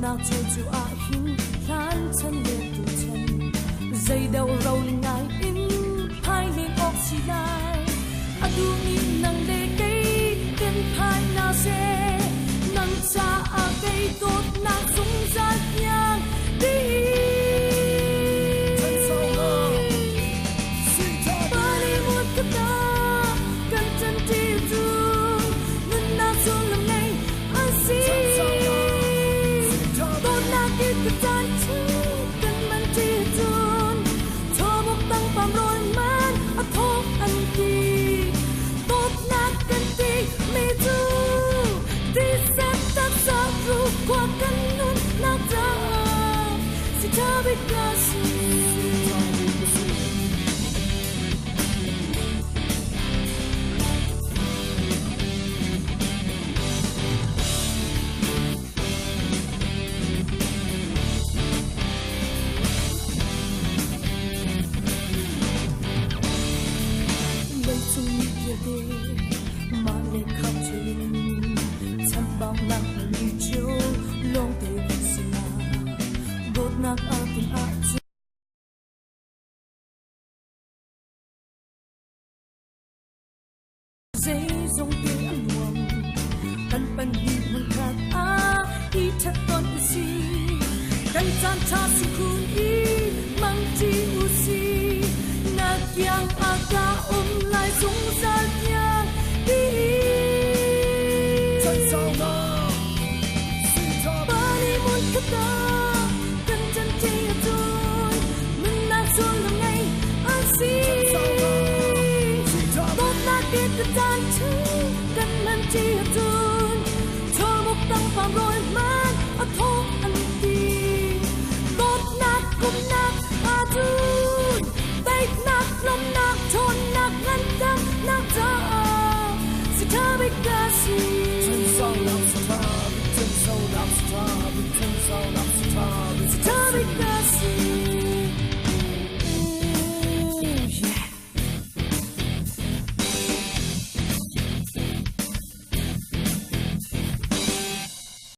na chơi chu a hin lan chân lệ tu chân dây đầu râu ngai in hai lên ốc xì lai a tu mi nang lệ cây tên hai na se nang cha a cây tốt na sung ra nhang đi dây dòng tiếng ăn buồn căn bản hi mang khát á hi thật con si căn chan cha si khun hi mang chi u si na kyang aga lai sung sa nhang đi chân sao na si ta ba ni mun kata căn chân chi tôi mình na xuống lần này an si biết được tan chứ cần mang chi hạt tuôn cho một tăng phàm rồi mang ở thôn ăn đi đốt nát cũng nát à tuôn tay nát lom nát chôn nát ngăn cấm nát ra si thơ biết ca si chân sâu làm sao ta chân sâu làm sao ta